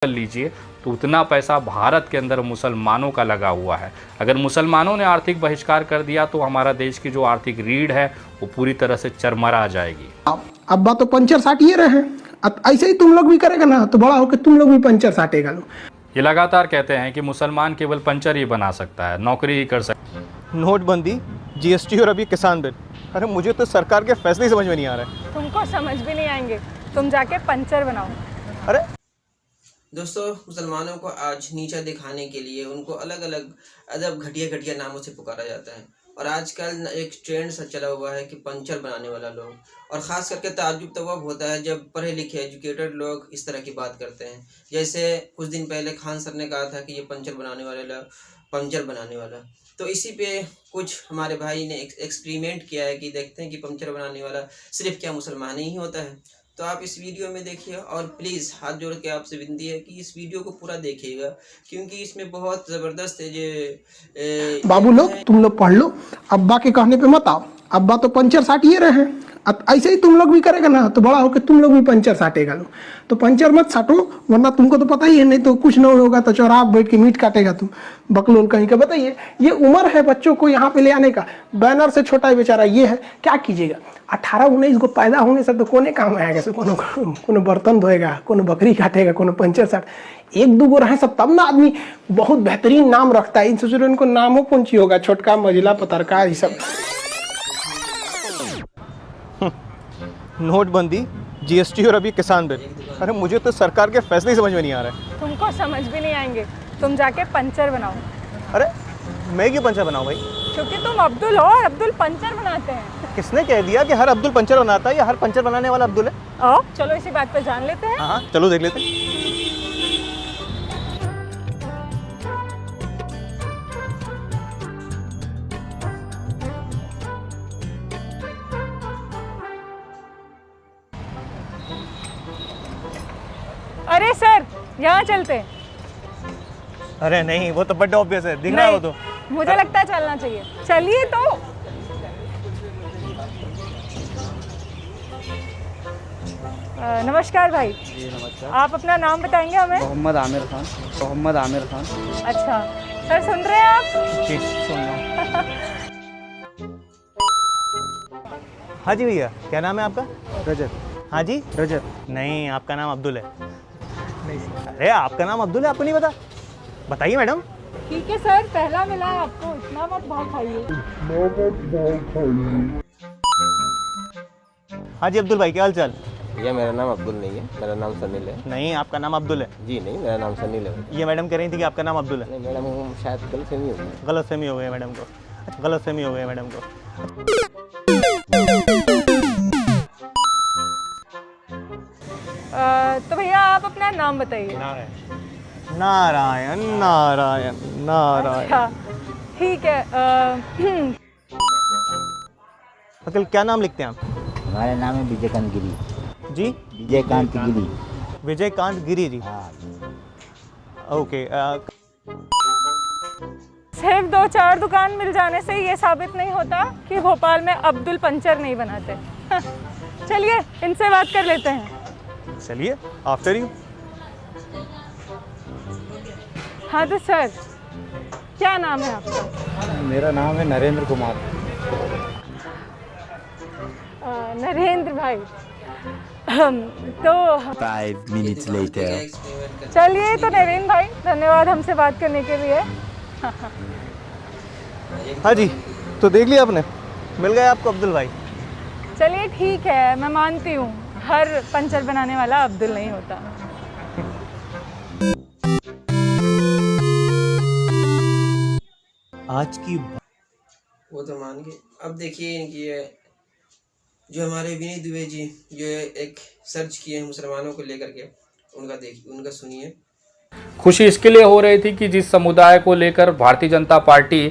कर लीजिए तो उतना पैसा भारत के अंदर मुसलमानों का लगा हुआ है। अगर मुसलमानों ने आर्थिक बहिष्कार कर दिया तो हमारा देश की जो आर्थिक रीढ़ है वो पूरी तरह से चरमरा जाएगी। अब्बा तो पंचर साटिए रहे हैं, अब ऐसे ही तुम लोग भी करेगा ना तो बड़ा होकर तुम लोग भी पंचर साटेगा लो। ये लगातार कहते हैं कि मुसलमान केवल पंचर ही बना सकता है, नौकरी ही कर सकता है। नोटबंदी, जीएसटी और अभी किसान बिल। अरे मुझे तो सरकार के फैसले ही समझ में नहीं आ रहे। तुमको समझ भी नहीं आएंगे, तुम जाके पंचर बनाओ। अरे दोस्तों, मुसलमानों को आज नीचा दिखाने के लिए उनको अलग अलग अदब घटिया नामों से पुकारा जाता है। और आजकल एक ट्रेंड सा चला हुआ है कि पंचर बनाने वाला लोग, और ख़ास करके ताज्जुब तब होता है जब पढ़े लिखे एजुकेटेड लोग इस तरह की बात करते हैं। जैसे कुछ दिन पहले खान सर ने कहा था कि ये पंचर बनाने वाला। तो इसी पे कुछ हमारे भाई ने एक्सपेरिमेंट किया है कि देखते हैं कि पंचर बनाने वाला सिर्फ क्या मुसलमान ही होता है। तो आप इस वीडियो में देखिए और प्लीज़ हाथ जोड़ के आपसे विनती है कि इस वीडियो को पूरा देखिएगा, क्योंकि इसमें बहुत ज़बरदस्त है। जो बाबू लोग तुम लोग पढ़ लो, अब्बा के कहने पे मत आओ। अब्बा तो पंचर साटिए रहे हैं, अब ऐसे ही तुम लोग भी करेगा ना तो बड़ा होकर तुम लोग भी पंचर साटेगा लो। तो पंचर मत साटो, वरना तुमको तो पता ही है, नहीं तो कुछ न होगा तो चौराहा बैठ के मीट काटेगा तुम, बकलोल कहीं का। बताइए, ये उम्र है बच्चों को यहाँ पे ले आने का। बैनर से छोटा बेचारा ये है, क्या कीजिएगा। 18-19 को पैदा होने से तो कोने काम आएगा, से कोनो बर्तन धोएगा, कोनो बकरी काटेगा, कोनो पंचर साट। एक दो गो रहे सब तब ना आदमी बहुत बेहतरीन नाम रखता है। इन सोच रहे इनको नामों कौन सी होगा, छोटका मझिला पत्रकार ये सब। नोटबंदी, जीएसटी और अभी किसान बिल। अरे मुझे तो सरकार के फैसले ही समझ में नहीं आ रहे। तुमको समझ भी नहीं आएंगे, तुम जाके पंचर बनाओ। अरे मैं क्यों पंचर बनाऊं भाई? क्योंकि तुम अब्दुल हो और अब्दुल पंचर बनाते हैं। किसने कह दिया कि हर अब्दुल पंचर बनाता है या हर पंचर बनाने वाला अब्दुल है? आओ चलो इसी बात पे जान लेते हैं। हाँ चलो देख लेते हैं। अरे सर, यहाँ चलते हैं। अरे नहीं, वो तो बड़ा ऑब्वियस है, दिख रहा है वो तो। मुझे लगता है चलना चाहिए। चलिए तो। नमस्कार भाई। जी नमस्कार। आप अपना नाम बताएंगे हमें? मोहम्मद आमिर खान। मोहम्मद आमिर खान। अच्छा सर, सुन रहे हैं आप? जी सुन लो। हाँ जी भैया, क्या नाम है आपका? रजत। हाँ जी रजत। नहीं, आपका नाम अब्दुल है। नहीं, अरे आपका नाम अब्दुल है, आपको नहीं पता? बताइए मैडम। ठीक है सर, पहला मिला है आपको, इतना मत भाव खाइए। हाँ जी अब्दुल भाई, क्या हाल चाल? भैया मेरा नाम अब्दुल नहीं है, मेरा नाम सनील है। नहीं, आपका नाम अब्दुल है। जी नहीं, मेरा नाम सनील है। ये मैडम कह रही थी कि आपका नाम अब्दुल है। नहीं मैडम, शायद गलतफहमी होगी। गलतफहमी हो गई मैडम को। अच्छा, गलतफहमी हो गई मैडम को। तो भैया आप अपना नाम बताइए। नारायण नारायण नारायण। अच्छा ठीक है। अंकल क्या नाम लिखते हैं आप? हमारा नाम है विजयकांत गिरी। जी विजयकांत गिरी। विजयकांत गिरी जी। हाँ। ओके। सिर्फ 2-4 दुकान मिल जाने से ये साबित नहीं होता कि भोपाल में अब्दुल पंचर नहीं बनाते। चलिए इनसे बात कर लेते हैं। चलिए, आफ्टर यू। हाँ तो सर, क्या नाम है आपका? मेरा नाम है नरेंद्र कुमार। नरेंद्र भाई। तो 5 minutes later। चलिए, तो नरेंद्र भाई धन्यवाद हमसे बात करने के लिए। हाँ जी, तो देख लिया आपने, मिल गया आपको अब्दुल भाई। चलिए ठीक है, मैं मानती हूँ हर पंचर बनाने वाला अब्दुल नहीं होता। आज की वो तो मान गए। अब देखिए इनकी जो हमारे विनय दुबे जी जो एक सर्च किए हैं मुसलमानों को लेकर के, उनका देखिए, उनका सुनिए। खुशी इसके लिए हो रही थी कि जिस समुदाय को लेकर भारतीय जनता पार्टी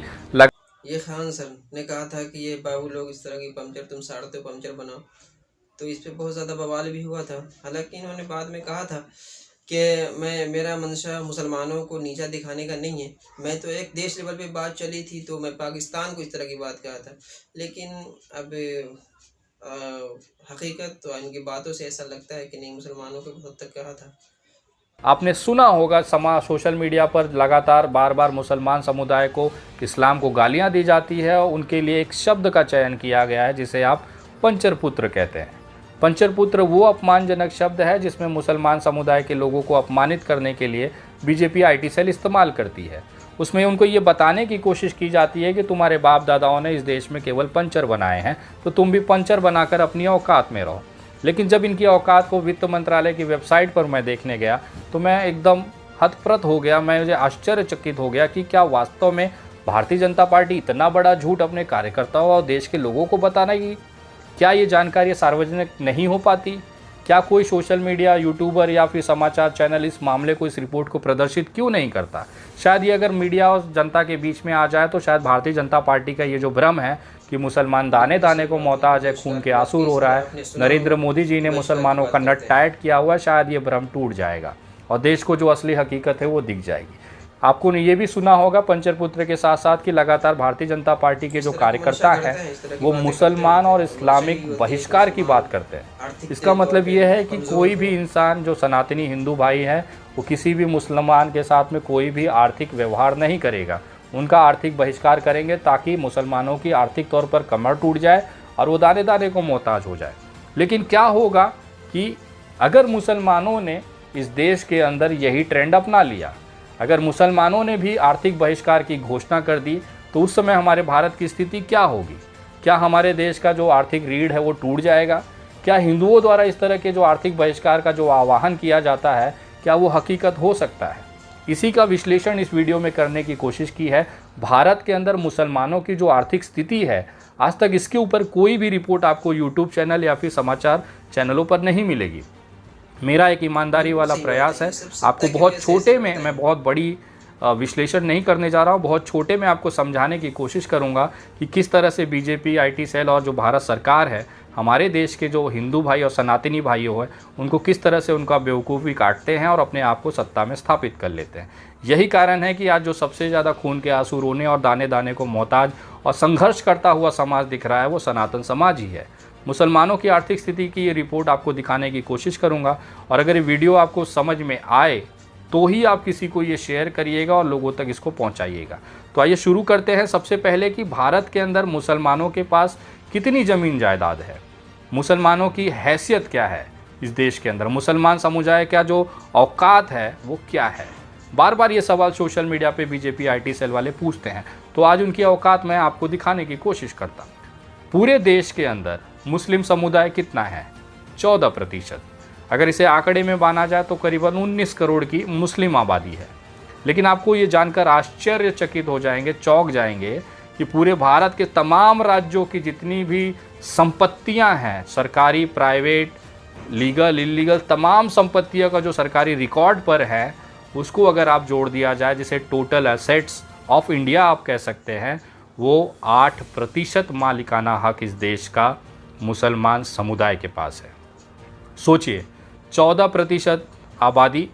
ये खान सर ने कहा था कि ये बाबू लोग इस तरह की पंचर तुम साड़ते हो, पंचर बनाओ। तो इस पे बहुत ज़्यादा बवाल भी हुआ था। हालांकि इन्होंने बाद में कहा था कि मेरा मंशा मुसलमानों को नीचा दिखाने का नहीं है। मैं तो एक देश लेवल पे बात चली थी तो मैं पाकिस्तान को इस तरह की बात कहा था। लेकिन अब हकीकत तो इनकी बातों से ऐसा लगता है कि नहीं, मुसलमानों को बहुत तक कहा था। आपने सुना होगा सोशल मीडिया पर लगातार बार बार मुसलमान समुदाय को, इस्लाम को गालियां दी जाती है और उनके लिए एक शब्द का चयन किया गया है जिसे आप पंचर पुत्र कहते हैं। पंचर पुत्र वो अपमानजनक शब्द है जिसमें मुसलमान समुदाय के लोगों को अपमानित करने के लिए बीजेपी आईटी सेल इस्तेमाल करती है। उसमें उनको ये बताने की कोशिश की जाती है कि तुम्हारे बाप दादाओं ने इस देश में केवल पंचर बनाए हैं, तो तुम भी पंचर बनाकर अपनी औकात में रहो। लेकिन जब इनकी औकात को वित्त मंत्रालय की वेबसाइट पर मैं देखने गया तो मैं एकदम हतप्रत हो गया। मुझे आश्चर्यचकित हो गया कि क्या वास्तव में भारतीय जनता पार्टी इतना बड़ा झूठ अपने कार्यकर्ताओं और देश के लोगों को बताना कि क्या ये जानकारी सार्वजनिक नहीं हो पाती? क्या कोई सोशल मीडिया, यूट्यूबर या फिर समाचार चैनल इस मामले को, इस रिपोर्ट को प्रदर्शित क्यों नहीं करता? शायद ये अगर मीडिया और जनता के बीच में आ जाए तो शायद भारतीय जनता पार्टी का ये जो भ्रम है कि मुसलमान दाने दाने को मोहताज है, खून के आंसू रो रहा है, नरेंद्र मोदी जी ने मुसलमानों का नट टाइट किया हुआ है, शायद ये भ्रम टूट जाएगा और देश को जो असली हकीकत है वो दिख जाएगी। आपको ये भी सुना होगा पंचर पुत्र के साथ साथ कि लगातार भारतीय जनता पार्टी के जो कार्यकर्ता हैं वो मुसलमान और इस्लामिक बहिष्कार की बात करते हैं। इसका मतलब ये है कि कोई भी इंसान जो सनातनी हिंदू भाई है वो किसी भी मुसलमान के साथ में कोई भी आर्थिक व्यवहार नहीं करेगा, उनका आर्थिक बहिष्कार करेंगे ताकि मुसलमानों की आर्थिक तौर पर कमर टूट जाए और वो दाने दाने को मोहताज हो जाए। लेकिन क्या होगा कि अगर मुसलमानों ने इस देश के अंदर यही ट्रेंड अपना लिया, अगर मुसलमानों ने भी आर्थिक बहिष्कार की घोषणा कर दी तो उस समय हमारे भारत की स्थिति क्या होगी? क्या हमारे देश का जो आर्थिक रीढ़ है वो टूट जाएगा? क्या हिंदुओं द्वारा इस तरह के जो आर्थिक बहिष्कार का जो आह्वान किया जाता है क्या वो हकीकत हो सकता है? इसी का विश्लेषण इस वीडियो में करने की कोशिश की है। भारत के अंदर मुसलमानों की जो आर्थिक स्थिति है, आज तक इसके ऊपर कोई भी रिपोर्ट आपको यूट्यूब चैनल या फिर समाचार चैनलों पर नहीं मिलेगी। मेरा एक ईमानदारी वाला प्रयास है, आपको बहुत छोटे में, मैं बहुत बड़ी विश्लेषण नहीं करने जा रहा हूँ, बहुत छोटे में आपको समझाने की कोशिश करूँगा कि किस तरह से बीजेपी, आईटी सेल और जो भारत सरकार है हमारे देश के जो हिंदू भाई और सनातनी भाइयों हैं उनको किस तरह से उनका बेवकूफ़ी काटते हैं और अपने आप को सत्ता में स्थापित कर लेते हैं। यही कारण है कि आज जो सबसे ज़्यादा खून के आंसू रोने और दाने दाने को मोहताज और संघर्ष करता हुआ समाज दिख रहा है वो सनातन समाज ही है। मुसलमानों की आर्थिक स्थिति की ये रिपोर्ट आपको दिखाने की कोशिश करूंगा और अगर ये वीडियो आपको समझ में आए तो ही आप किसी को ये शेयर करिएगा और लोगों तक इसको पहुंचाइएगा। तो आइए शुरू करते हैं। सबसे पहले कि भारत के अंदर मुसलमानों के पास कितनी ज़मीन जायदाद है, मुसलमानों की हैसियत क्या है इस देश के अंदर, मुसलमान समुदाय का जो औकात है वो क्या है। बार बार ये सवाल सोशल मीडिया पे बीजेपी आईटी सेल वाले पूछते हैं, तो आज उनकी औकात मैं आपको दिखाने की कोशिश करता हूँ। पूरे देश के अंदर मुस्लिम समुदाय कितना है? 14%। अगर इसे आंकड़े में माना जाए तो करीबन 19 करोड़ की मुस्लिम आबादी है। लेकिन आपको ये जानकर आश्चर्यचकित हो जाएंगे, चौंक जाएंगे कि पूरे भारत के तमाम राज्यों की जितनी भी संपत्तियां हैं, सरकारी, प्राइवेट, लीगल, इलीगल, तमाम संपत्तियों का जो सरकारी रिकॉर्ड पर है उसको अगर आप जोड़ दिया जाए, जिसे टोटल एसेट्स ऑफ इंडिया आप कह सकते हैं, वो 8% मालिकाना हक इस देश का मुसलमान समुदाय के पास है। सोचिए, 14% आबादी,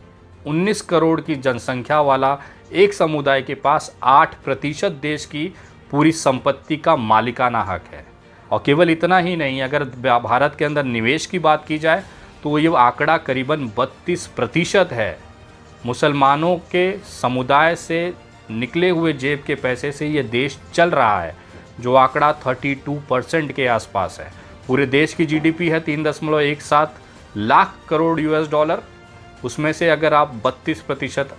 19 करोड़ की जनसंख्या वाला एक समुदाय के पास 8% देश की पूरी संपत्ति का मालिकाना हक है। और केवल इतना ही नहीं, अगर भारत के अंदर निवेश की बात की जाए तो ये आंकड़ा करीबन 32% है। मुसलमानों के समुदाय से निकले हुए जेब के पैसे से ये देश चल रहा है, जो आंकड़ा 32% के आसपास है। पूरे देश की जीडीपी है 3.17 लाख करोड़ US डॉलर, उसमें से अगर आप 32%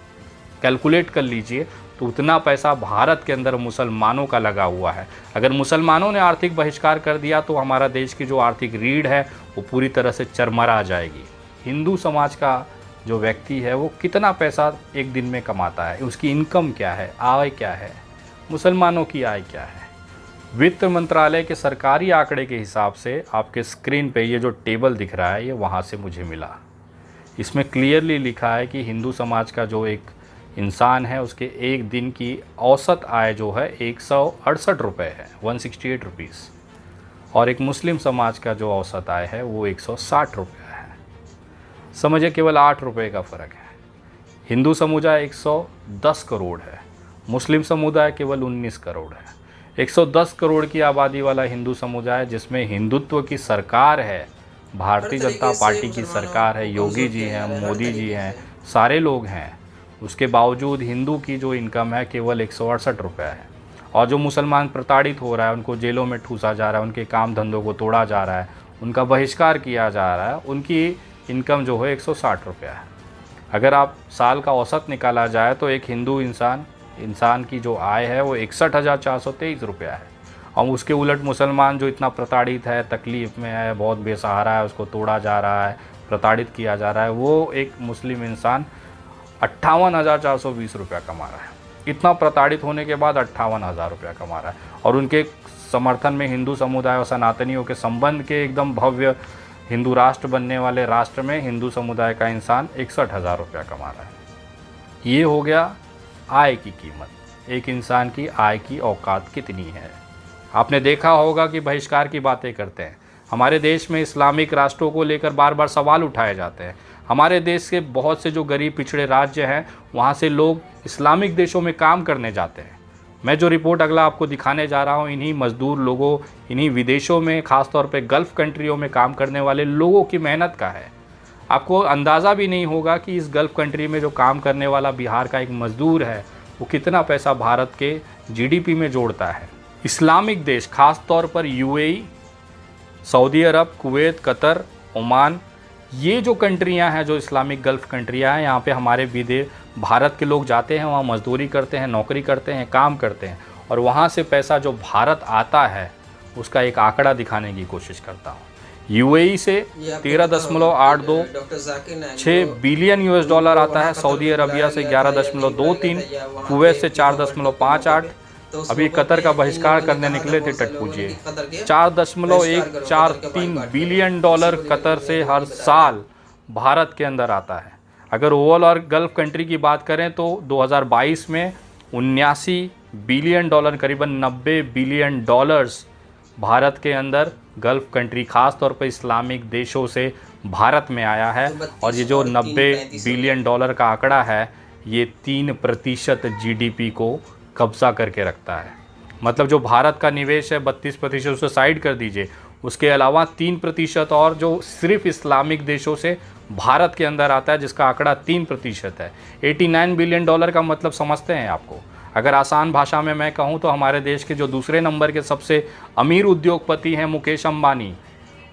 कैलकुलेट कर लीजिए तो उतना पैसा भारत के अंदर मुसलमानों का लगा हुआ है। अगर मुसलमानों ने आर्थिक बहिष्कार कर दिया तो हमारा देश की जो आर्थिक रीढ़ है वो पूरी तरह से चरमरा जाएगी। हिंदू समाज का जो व्यक्ति है वो कितना पैसा एक दिन में कमाता है, उसकी इनकम क्या है, आय क्या है, मुसलमानों की आय क्या है। वित्त मंत्रालय के सरकारी आंकड़े के हिसाब से आपके स्क्रीन पे ये जो टेबल दिख रहा है ये वहाँ से मुझे मिला। इसमें क्लियरली लिखा है कि हिंदू समाज का जो एक इंसान है उसके एक दिन की औसत आय जो है 168 रुपये है, 168 रुपीज़, और एक मुस्लिम समाज का जो औसत आय है वो 160 रुपये है। समझिए केवल 8 रुपये का फ़र्क है। हिंदू समुदाय 110 करोड़ है, मुस्लिम समुदाय केवल 19 करोड़ है। 110 करोड़ की आबादी वाला हिंदू समुदाय जिसमें हिंदुत्व की सरकार है, भारतीय जनता पार्टी की सरकार है, योगी जी हैं, मोदी जी हैं, सारे लोग हैं, उसके बावजूद हिंदू की जो इनकम है केवल 168 रुपये है। और जो मुसलमान प्रताड़ित हो रहा है, उनको जेलों में ठूसा जा रहा है, उनके काम धंधों को तोड़ा जा रहा है, उनका बहिष्कार किया जा रहा है, उनकी इनकम जो है 160 रुपया है। अगर आप साल का औसत निकाला जाए तो एक हिंदू इंसान की जो आय है वो 61,423 रुपया है। और उसके उलट मुसलमान जो इतना प्रताड़ित है, तकलीफ़ में है, बहुत बेसहारा है, उसको तोड़ा जा रहा है, प्रताड़ित किया जा रहा है, वो एक मुस्लिम इंसान 58,420 रुपया कमा रहा है। इतना प्रताड़ित होने के बाद 58,000 रुपया कमा रहा है। और उनके समर्थन में हिंदू समुदाय और सनातनियों के संबंध के एकदम भव्य हिंदू राष्ट्र बनने वाले राष्ट्र में हिंदू समुदाय का इंसान 61,000 रुपया कमा रहा है। ये हो गया आय की कीमत। एक इंसान की आय की औकात कितनी है। आपने देखा होगा कि बहिष्कार की बातें करते हैं। हमारे देश में इस्लामिक राष्ट्रों को लेकर बार बार सवाल उठाए जाते हैं। हमारे देश के बहुत से जो गरीब पिछड़े राज्य हैं, वहाँ से लोग इस्लामिक देशों में काम करने जाते हैं। मैं जो रिपोर्ट अगला आपको दिखाने जा रहा हूँ, इन्हीं मज़दूर लोगों, इन्हीं विदेशों में, ख़ासतौर पे गल्फ़ कंट्रियों में काम करने वाले लोगों की मेहनत का है। आपको अंदाज़ा भी नहीं होगा कि इस गल्फ़ कंट्री में जो काम करने वाला बिहार का एक मज़दूर है, वो कितना पैसा भारत के जीडीपी में जोड़ता है। इस्लामिक देश, ख़ास तौर पर यूएई, सऊदी अरब, कुवैत, कतर, ओमान, ये जो कंट्रियां हैं, जो इस्लामिक गल्फ़ कंट्रियां हैं, यहाँ पे हमारे भारत के लोग जाते हैं, वहाँ मजदूरी करते हैं, नौकरी करते हैं, काम करते हैं, और वहाँ से पैसा जो भारत आता है उसका एक आंकड़ा दिखाने की कोशिश करता हूँ। यूएई से 13.826 बिलियन यूएस डॉलर आता है, सऊदी अरबिया से 11.23, कुवैत से 4.58, अभी कतर का बहिष्कार करने निकले थे टटपूजिए, 4.143 बिलियन डॉलर कतर से हर साल भारत के अंदर आता है। अगर ओवरऑल और गल्फ़ कंट्री की बात करें तो 2022 में 79 बिलियन डॉलर, करीबन 90 बिलियन डॉलर्स भारत के अंदर गल्फ़ कंट्री, ख़ास तौर पर इस्लामिक देशों से भारत में आया है। और ये जो 90 बिलियन डॉलर का आंकड़ा है, ये 3% जीडीपी को कब्जा करके रखता है। मतलब जो भारत का निवेश है 32% उसे साइड कर दीजिए, उसके अलावा 3% और जो सिर्फ इस्लामिक देशों से भारत के अंदर आता है, जिसका आंकड़ा 3% है। 89 बिलियन डॉलर का मतलब समझते हैं आपको। अगर आसान भाषा में मैं कहूँ तो हमारे देश के जो दूसरे नंबर के सबसे अमीर उद्योगपति हैं मुकेश अंबानी,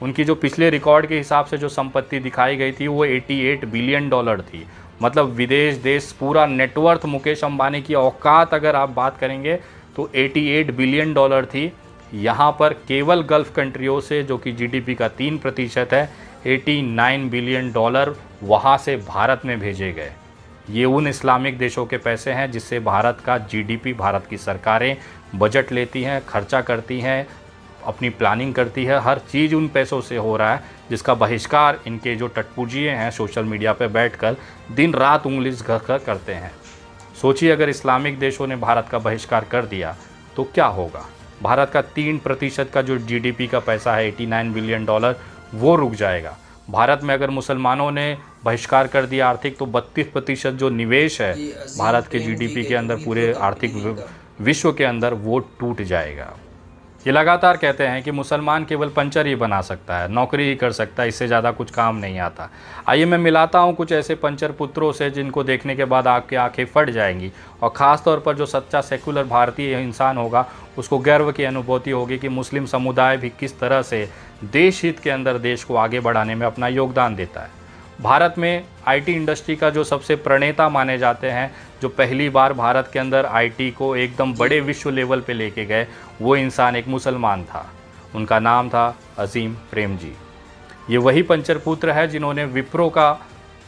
उनकी जो पिछले रिकॉर्ड के हिसाब से जो संपत्ति दिखाई गई थी वो 88 बिलियन डॉलर थी। मतलब विदेश देश पूरा नेटवर्थ मुकेश अंबानी की औकात अगर आप बात करेंगे तो 88 बिलियन डॉलर थी। यहाँ पर केवल गल्फ़ कंट्रियों से, जो कि जीडीपी का 3% है, 89 बिलियन डॉलर वहाँ से भारत में भेजे गए। ये उन इस्लामिक देशों के पैसे हैं जिससे भारत का जीडीपी, भारत की सरकारें बजट लेती हैं, खर्चा करती हैं, अपनी प्लानिंग करती है। हर चीज़ उन पैसों से हो रहा है, जिसका बहिष्कार इनके जो टटपूजिए हैं सोशल मीडिया पर बैठकर दिन रात उंगली घर करते हैं। सोचिए अगर इस्लामिक देशों ने भारत का बहिष्कार कर दिया तो क्या होगा। भारत का 3% का जो जीडीपी का पैसा है 89 बिलियन डॉलर, वो रुक जाएगा। भारत में अगर मुसलमानों ने बहिष्कार कर दिया आर्थिक, तो 32% जो निवेश है भारत के जीडीपी के अंदर, पूरे आर्थिक विश्व के अंदर, वो टूट जाएगा। ये लगातार कहते हैं कि मुसलमान केवल पंचर ही बना सकता है, नौकरी ही कर सकता है, इससे ज़्यादा कुछ काम नहीं आता। आइए मैं मिलाता हूँ कुछ ऐसे पंचर पुत्रों से जिनको देखने के बाद आपकी आंखें फट जाएंगी। और ख़ास तौर पर जो सच्चा सेकुलर भारतीय इंसान होगा उसको गर्व की अनुभूति होगी कि मुस्लिम समुदाय भी किस तरह से देश हित के अंदर देश को आगे बढ़ाने में अपना योगदान देता है। भारत में आईटी इंडस्ट्री का जो सबसे प्रणेता माने जाते हैं, जो पहली बार भारत के अंदर आईटी को एकदम बड़े विश्व लेवल पे लेके गए, वो इंसान एक मुसलमान था। उनका नाम था अजीम प्रेमजी। ये वही पंचर पुत्र है जिन्होंने विप्रो का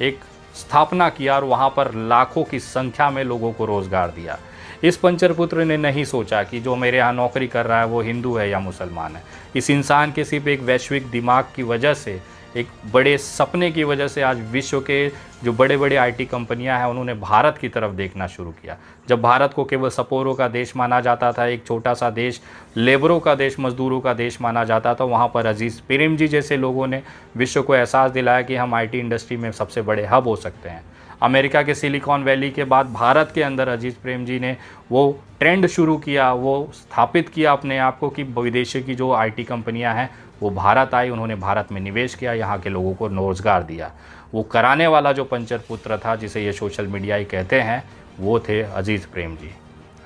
एक स्थापना किया और वहाँ पर लाखों की संख्या में लोगों को रोज़गार दिया। इस पंचर पुत्र ने नहीं सोचा कि जो मेरे यहाँ नौकरी कर रहा है वो हिंदू है या मुसलमान है। इस इंसान के सिर्फ एक वैश्विक दिमाग की वजह से, एक बड़े सपने की वजह से आज विश्व के जो बड़े बड़े आईटी कंपनियां हैं उन्होंने भारत की तरफ देखना शुरू किया। जब भारत को केवल सपोरों का देश माना जाता था, एक छोटा सा देश, लेबरों का देश, मजदूरों का देश माना जाता था, वहाँ पर अजीज़ प्रेमजी जैसे लोगों ने विश्व को एहसास दिलाया कि हम आईटी इंडस्ट्री में सबसे बड़े हब हो सकते हैं। अमेरिका के सिलिकॉन वैली के बाद भारत के अंदर अजीज़ प्रेमजी ने वो ट्रेंड शुरू किया, वो स्थापित किया अपने आप को कि विदेशी की जो आईटी कंपनियां हैं वो भारत आई। उन्होंने भारत में निवेश किया, यहाँ के लोगों को रोज़गार दिया। वो कराने वाला जो पंचर पुत्र था, जिसे ये सोशल मीडिया ही कहते हैं, वो थे अजीज़ प्रेम जी।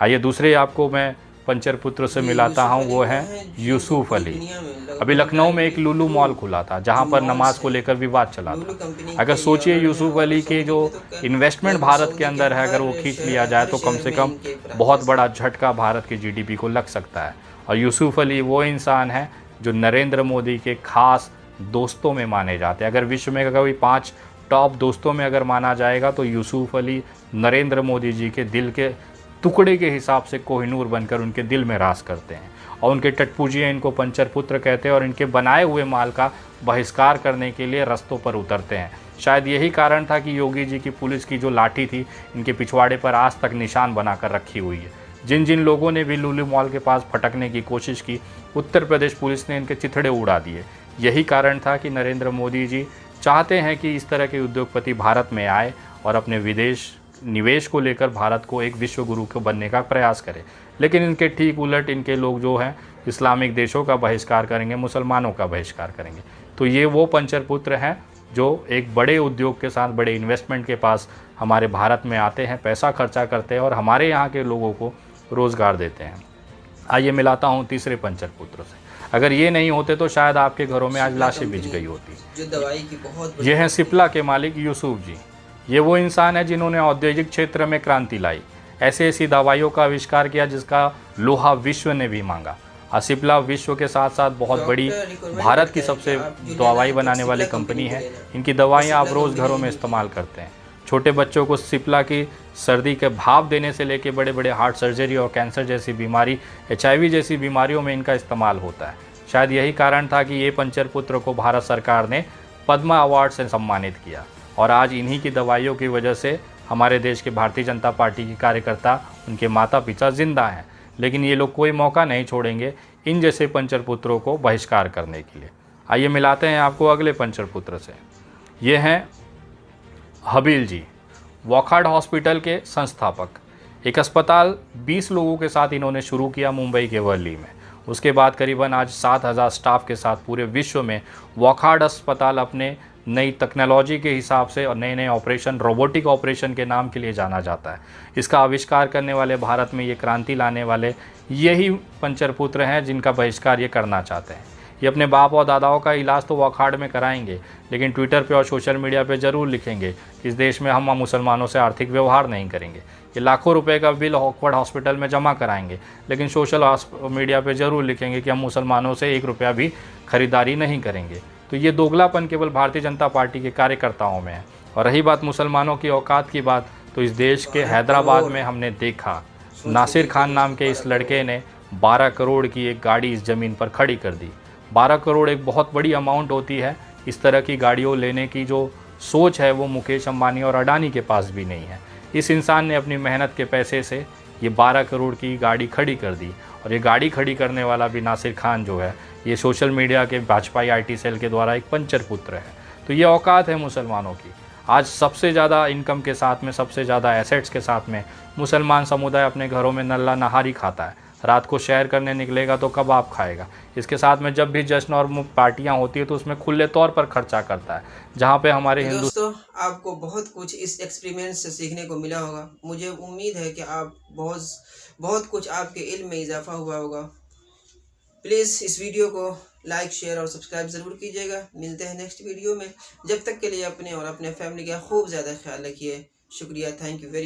आइए दूसरे आपको मैं पंचर पुत्र से मिलाता हूँ, वो है यूसुफ अली। अभी लखनऊ में एक लुलु मॉल खुला था जहाँ पर नमाज को लेकर विवाद चला था। अगर सोचिए यूसुफ अली के जो इन्वेस्टमेंट भारत के अंदर है, अगर वो खींच लिया जाए तो कम से कम बहुत बड़ा झटका भारत की जीडीपी को लग सकता है। और यूसुफ अली वो इंसान है जो नरेंद्र मोदी के खास दोस्तों में माने जाते हैं। अगर विश्व में कोई 5 टॉप दोस्तों में अगर माना जाएगा तो यूसुफ अली नरेंद्र मोदी जी के दिल के टुकड़े के हिसाब से कोहिनूर बनकर उनके दिल में राज करते हैं। और उनके टटपूजिए इनको पंचर पुत्र कहते हैं और इनके बनाए हुए माल का बहिष्कार करने के लिए रस्तों पर उतरते हैं। शायद यही कारण था कि योगी जी की पुलिस की जो लाठी थी, इनके पिछवाड़े पर आज तक निशान बनाकर रखी हुई है। जिन जिन लोगों ने भी लुलु मॉल के पास फटकने की कोशिश की, उत्तर प्रदेश पुलिस ने इनके चिथड़े उड़ा दिए। यही कारण था कि नरेंद्र मोदी जी चाहते हैं कि इस तरह के उद्योगपति भारत में आए और अपने विदेश निवेश को लेकर भारत को एक विश्व गुरु को बनने का प्रयास करें। लेकिन इनके ठीक उलट इनके लोग जो हैं इस्लामिक देशों का बहिष्कार करेंगे, मुसलमानों का बहिष्कार करेंगे। तो ये वो पंचर पुत्र हैं जो एक बड़े उद्योग के साथ, बड़े इन्वेस्टमेंट के पास हमारे भारत में आते हैं, पैसा खर्चा करते हैं और हमारे यहाँ के लोगों को रोज़गार देते हैं। आइए मिलाता हूँ तीसरे पंचर पुत्र से। अगर ये नहीं होते तो शायद आपके घरों में आज लाशें बिछ गई होती। जो दवाई की बहुत ये हैं सिप्ला के मालिक यूसुफ जी। ये वो इंसान है जिन्होंने औद्योगिक क्षेत्र में क्रांति लाई, ऐसी ऐसी दवाइयों का आविष्कार किया जिसका लोहा विश्व ने भी मांगा। सिप्ला विश्व के साथ साथ बहुत बड़ी भारत की सबसे दवाई बनाने वाली कंपनी है। इनकी दवाइयाँ आप रोज़ घरों में इस्तेमाल करते हैं। छोटे बच्चों को सिप्ला की सर्दी के भाप देने से लेकर बड़े बड़े हार्ट सर्जरी और कैंसर जैसी बीमारी, HIV जैसी बीमारियों में इनका इस्तेमाल होता है। शायद यही कारण था कि ये पंचर पुत्र को भारत सरकार ने पद्म अवार्ड से सम्मानित किया। और आज इन्हीं की दवाइयों की वजह से हमारे देश के भारतीय जनता पार्टी के कार्यकर्ता, उनके माता पिता जिंदा हैं। लेकिन ये लोग कोई मौका नहीं छोड़ेंगे इन जैसे पंचर पुत्रों को बहिष्कार करने के लिए। आइए मिलाते हैं आपको अगले पंचर पुत्र से। ये हैं हबील जी, वॉखार्ड हॉस्पिटल के संस्थापक। एक अस्पताल 20 लोगों के साथ इन्होंने शुरू किया मुंबई के वर्ली में। उसके बाद करीबन आज 7000 स्टाफ के साथ पूरे विश्व में वॉखार्ड अस्पताल अपने नई टेक्नोलॉजी के हिसाब से और नए नए ऑपरेशन, रोबोटिक ऑपरेशन के नाम के लिए जाना जाता है। इसका आविष्कार करने वाले, भारत में ये क्रांति लाने वाले यही पंचर पुत्र हैं जिनका बहिष्कार ये करना चाहते हैं। ये अपने बाप और दादाओं का इलाज तो वॉखार्ड में कराएंगे, लेकिन ट्विटर पे और सोशल मीडिया पे ज़रूर लिखेंगे कि इस देश में हम मुसलमानों से आर्थिक व्यवहार नहीं करेंगे। ये लाखों रुपए का बिल वॉखार्ड हॉस्पिटल में जमा कराएंगे, लेकिन सोशल मीडिया पे ज़रूर लिखेंगे कि हम मुसलमानों से 1 रुपया भी खरीदारी नहीं करेंगे। तो ये दोगलापन केवल भारतीय जनता पार्टी के कार्यकर्ताओं में है। और रही बात मुसलमानों की औकात की बात, तो इस देश के हैदराबाद में हमने देखा नासिर खान नाम के इस लड़के ने 12 करोड़ की एक गाड़ी इस ज़मीन पर खड़ी कर दी। 12 करोड़ एक बहुत बड़ी अमाउंट होती है। इस तरह की गाड़ियों लेने की जो सोच है वो मुकेश अंबानी और अडानी के पास भी नहीं है। इस इंसान ने अपनी मेहनत के पैसे से ये 12 करोड़ की गाड़ी खड़ी कर दी। और ये गाड़ी खड़ी करने वाला भी नासिर खान जो है, ये सोशल मीडिया के भाजपाई IT सेल के द्वारा एक पंचर पुत्र है। तो ये औकात है मुसलमानों की। आज सबसे ज़्यादा इनकम के साथ में, सबसे ज़्यादा एसेट्स के साथ में मुसलमान समुदाय अपने घरों में नल्ला नहारी खाता है। रात को शहर करने निकलेगा तो कबाब खाएगा। इसके साथ में जब भी जश्न और पार्टियां होती है तो उसमें खुले तौर पर खर्चा करता है, जहां पे हमारे हिंदू। दोस्तों, आपको बहुत कुछ इस एक्सपेरिमेंट से सीखने को मिला होगा। मुझे उम्मीद है कि आप बहुत कुछ आपके इल्म में इजाफा हुआ होगा। प्लीज़ इस वीडियो को लाइक, शेयर और सब्सक्राइब ज़रूर कीजिएगा। मिलते हैं नेक्स्ट वीडियो में। जब तक के लिए अपने और अपने फैमिली का खूब ज़्यादा ख्याल रखिए। शुक्रिया, थैंक यू वेरी